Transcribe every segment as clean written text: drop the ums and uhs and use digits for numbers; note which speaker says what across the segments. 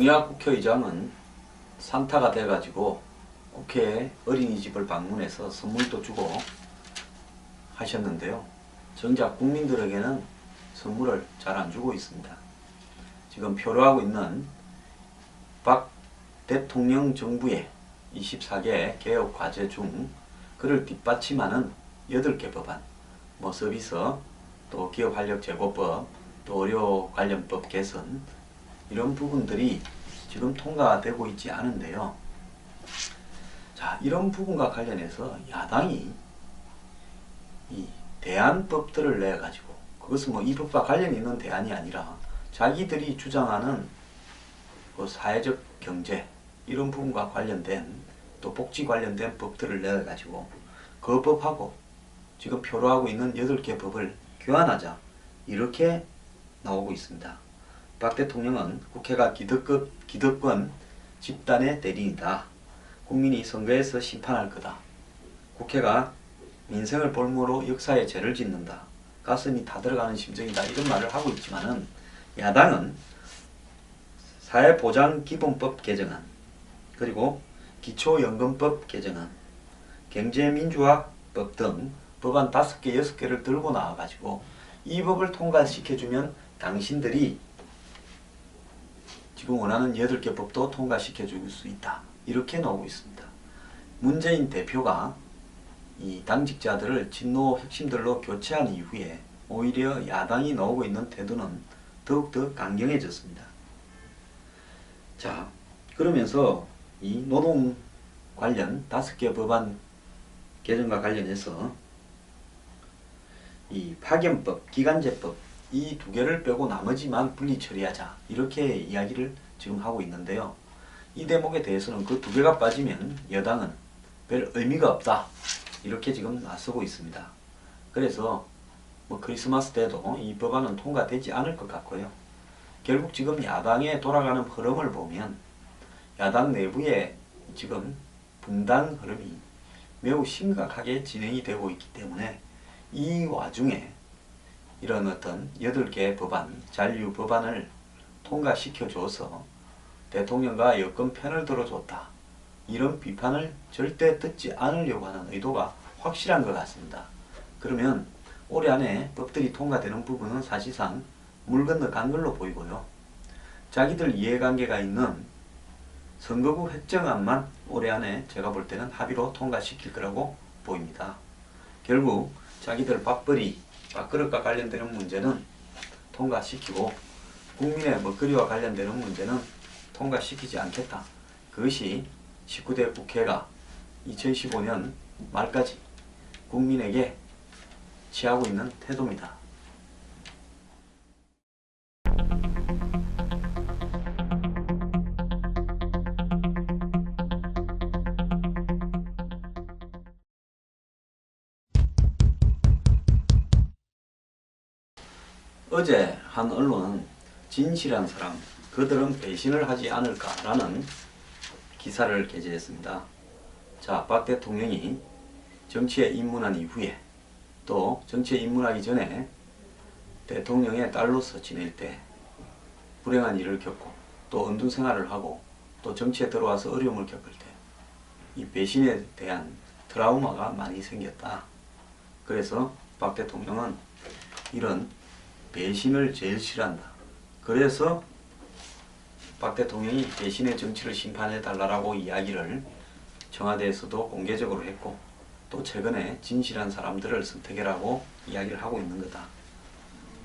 Speaker 1: 정의학 국회의장은 산타가 돼가지고 국회에 어린이집을 방문해서 선물도 주고 하셨는데요. 정작 국민들에게는 선물을 잘 안 주고 있습니다. 지금 표류하고 있는 박 대통령 정부의 24개 개혁 과제 중 그를 뒷받침하는 8개 법안, 서비스, 또 기업활력제고법, 또 의료 관련법 개선, 이런 부분들이 지금 통과되고 있지 않은데요. 자, 이런 부분과 관련해서 야당이 이 대안법들을 내가지고, 그것은 이 법과 관련이 있는 대안이 아니라 자기들이 주장하는 사회적 경제, 이런 부분과 관련된, 또 복지 관련된 법들을 내가지고 그 법하고 지금 표류하고 있는 8개 법을 교환하자, 이렇게 나오고 있습니다. 박 대통령은 국회가 기득권 집단의 대리인이다. 국민이 선거에서 심판할 거다. 국회가 민생을 볼모로 역사에 죄를 짓는다. 가슴이 타들어가는 심정이다. 이런 말을 하고 있지만은, 야당은 사회보장기본법 개정안, 그리고 기초연금법 개정안, 경제민주화법 등 법안 5개, 6개를 들고 나와가지고 이 법을 통과시켜주면 당신들이 지금 원하는 8개 법도 통과시켜줄 수 있다. 이렇게 나오고 있습니다. 문재인 대표가 이 당직자들을 진노 핵심들로 교체한 이후에 오히려 야당이 나오고 있는 태도는 더욱더 강경해졌습니다. 자, 그러면서 이 노동 관련 5개 법안 개정과 관련해서 이 파견법, 기간제법, 이 2개를 빼고 나머지만 분리 처리하자, 이렇게 이야기를 지금 하고 있는데요. 이 대목에 대해서는 그 2개가 빠지면 여당은 별 의미가 없다, 이렇게 지금 나서고 있습니다. 그래서 크리스마스 때도 이 법안은 통과되지 않을 것 같고요. 결국 지금 야당의 돌아가는 흐름을 보면 야당 내부에 지금 분단 흐름이 매우 심각하게 진행이 되고 있기 때문에, 이 와중에 이런 어떤 8개 법안, 잔류 법안을 통과시켜줘서 대통령과 여권 편을 들어줬다, 이런 비판을 절대 듣지 않으려고 하는 의도가 확실한 것 같습니다. 그러면 올해 안에 법들이 통과되는 부분은 사실상 물 건너간 걸로 보이고요. 자기들 이해관계가 있는 선거구 획정안만 올해 안에 제가 볼 때는 합의로 통과시킬 거라고 보입니다. 결국 자기들 밥그릇과 관련되는 문제는 통과시키고 국민의 먹거리와 관련되는 문제는 통과시키지 않겠다. 그것이 19대 국회가 2015년 말까지 국민에게 취하고 있는 태도입니다. 어제 한 언론은 진실한 사람, 그들은 배신을 하지 않을까라는 기사를 게재했습니다. 자, 박 대통령이 정치에 입문한 이후에, 또 정치에 입문하기 전에 대통령의 딸로서 지낼 때 불행한 일을 겪고, 또 은둔 생활을 하고, 또 정치에 들어와서 어려움을 겪을 때 이 배신에 대한 트라우마가 많이 생겼다. 그래서 박 대통령은 이런 배신을 제일 싫어한다. 그래서 박 대통령이 배신의 정치를 심판해달라고 이야기를 청와대에서도 공개적으로 했고, 또 최근에 진실한 사람들을 선택해라고 이야기를 하고 있는 거다.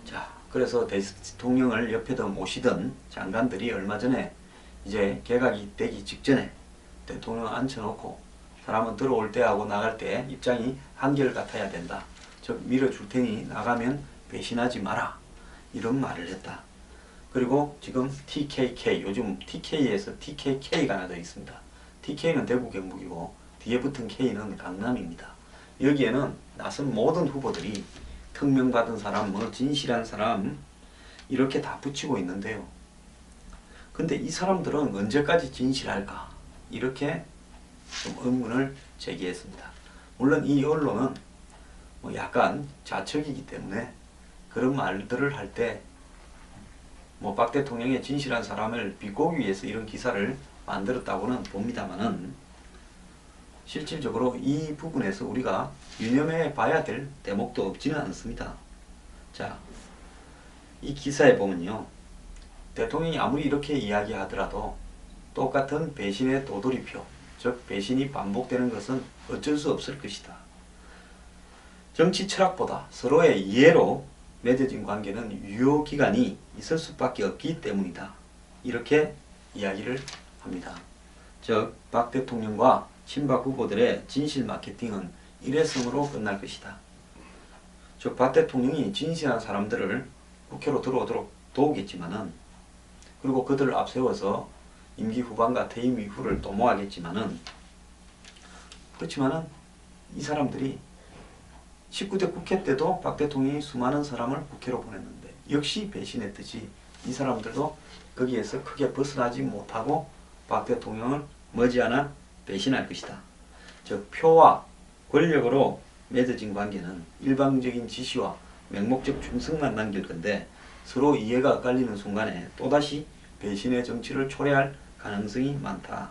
Speaker 1: 자, 그래서 대통령을 옆에도 모시던 장관들이 얼마 전에 이제 개각이 되기 직전에 대통령 앉혀놓고 사람은 들어올 때 하고 나갈 때 입장이 한결같아야 된다. 즉 밀어줄 테니 나가면 배신하지 마라, 이런 말을 했다. 그리고 지금 TKK, 요즘 TK에서 TKK가 하나 더 있습니다. TK는 대구 경북이고 뒤에 붙은 K는 강남입니다. 여기에는 나선 모든 후보들이 특명받은 사람, 진실한 사람, 이렇게 다 붙이고 있는데요. 근데 이 사람들은 언제까지 진실할까, 이렇게 좀 의문을 제기했습니다. 물론 이 언론은 약간 좌측이기 때문에 그런 말들을 할 때 뭐 박 대통령의 진실한 사람을 비꼬기 위해서 이런 기사를 만들었다고는 봅니다만은 실질적으로 이 부분에서 우리가 유념해 봐야 될 대목도 없지는 않습니다. 자, 이 기사에 보면요, 대통령이 아무리 이렇게 이야기하더라도 똑같은 배신의 도돌이표, 즉 배신이 반복되는 것은 어쩔 수 없을 것이다. 정치 철학보다 서로의 이해로 맺어진 관계는 유효기간이 있을 수밖에 없기 때문이다. 이렇게 이야기를 합니다. 즉, 박 대통령과 친박 후보들의 진실 마케팅은 일회성으로 끝날 것이다. 즉, 박 대통령이 진실한 사람들을 국회로 들어오도록 도우겠지만은, 그리고 그들을 앞세워서 임기 후반과 퇴임 이후를 도모하겠지만은, 그렇지만은 이 사람들이 19대 국회 때도 박 대통령이 수많은 사람을 국회로 보냈는데 역시 배신했듯이 이 사람들도 거기에서 크게 벗어나지 못하고 박 대통령을 머지않아 배신할 것이다. 즉, 표와 권력으로 맺어진 관계는 일방적인 지시와 맹목적 충성만 남길 건데 서로 이해가 엇갈리는 순간에 또다시 배신의 정치를 초래할 가능성이 많다.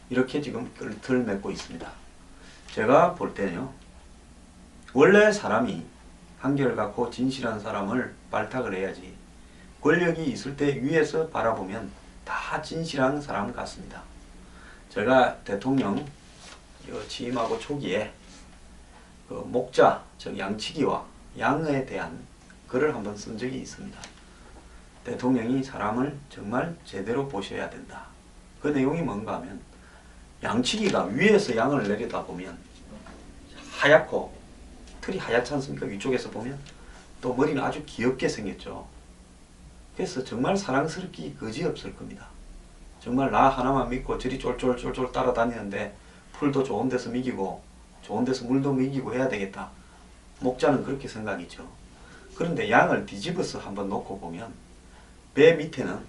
Speaker 1: 이렇게 지금 끈을 맺고 있습니다. 제가 볼 때는요, 원래 사람이 한결같고 진실한 사람을 발탁을 해야지 권력이 있을 때 위에서 바라보면 다 진실한 사람 같습니다. 제가 대통령 취임하고 초기에 그 목자, 즉 양치기와 양에 대한 글을 한번 쓴 적이 있습니다. 대통령이 사람을 정말 제대로 보셔야 된다. 그 내용이 뭔가 하면 양치기가 위에서 양을 내려다보면 하얗고 털이 하얗지 않습니까? 위쪽에서 보면 또 머리는 아주 귀엽게 생겼죠. 그래서 정말 사랑스럽기 그지없을 겁니다. 정말 나 하나만 믿고 저리 쫄쫄쫄쫄 따라다니는데 풀도 좋은 데서 먹이고 좋은 데서 물도 먹이고 해야 되겠다. 목자는 그렇게 생각이죠. 그런데 양을 뒤집어서 한번 놓고 보면 배 밑에는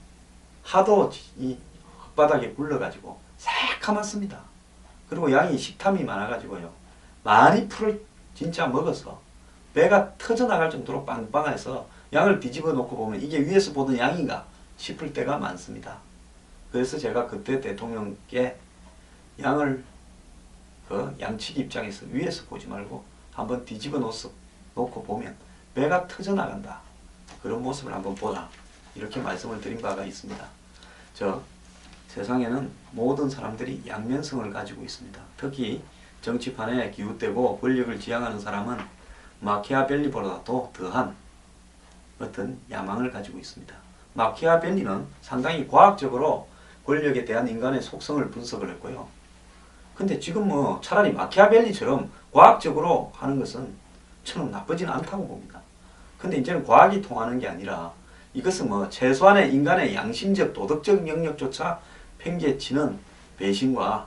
Speaker 1: 하도 이 흙바닥에 굴러가지고 새카맣습니다. 그리고 양이 식탐이 많아가지고요, 많이 풀을 진짜 먹어서 배가 터져나갈 정도로 빵빵해서 양을 뒤집어 놓고 보면 이게 위에서 보던 양인가 싶을 때가 많습니다. 그래서 제가 그때 대통령께 양을 양치기 입장에서 위에서 보지 말고 한번 뒤집어 놓고 보면 배가 터져나간다. 그런 모습을 한번 보라. 이렇게 말씀을 드린 바가 있습니다. 세상에는 모든 사람들이 양면성을 가지고 있습니다. 특히 정치판에 기웃대고 권력을 지향하는 사람은 마키아벨리보다도 더한 어떤 야망을 가지고 있습니다. 마키아벨리는 상당히 과학적으로 권력에 대한 인간의 속성을 분석을 했고요. 근데 지금 차라리 마키아벨리처럼 과학적으로 하는 것은 저는 나쁘지는 않다고 봅니다. 근데 이제는 과학이 통하는 게 아니라 이것은 최소한의 인간의 양심적 도덕적 영역조차 팽개치는 배신과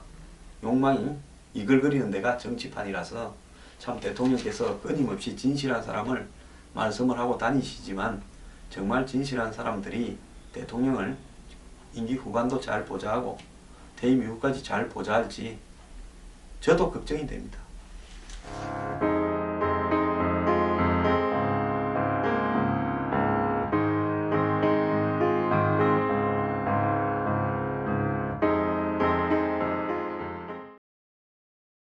Speaker 1: 욕망이 이글거리는 데가 정치판이라서 참 대통령께서 끊임없이 진실한 사람을 말씀을 하고 다니시지만 정말 진실한 사람들이 대통령을 임기 후반도 잘 보좌하고 퇴임 이후까지 잘 보좌할지 저도 걱정이 됩니다.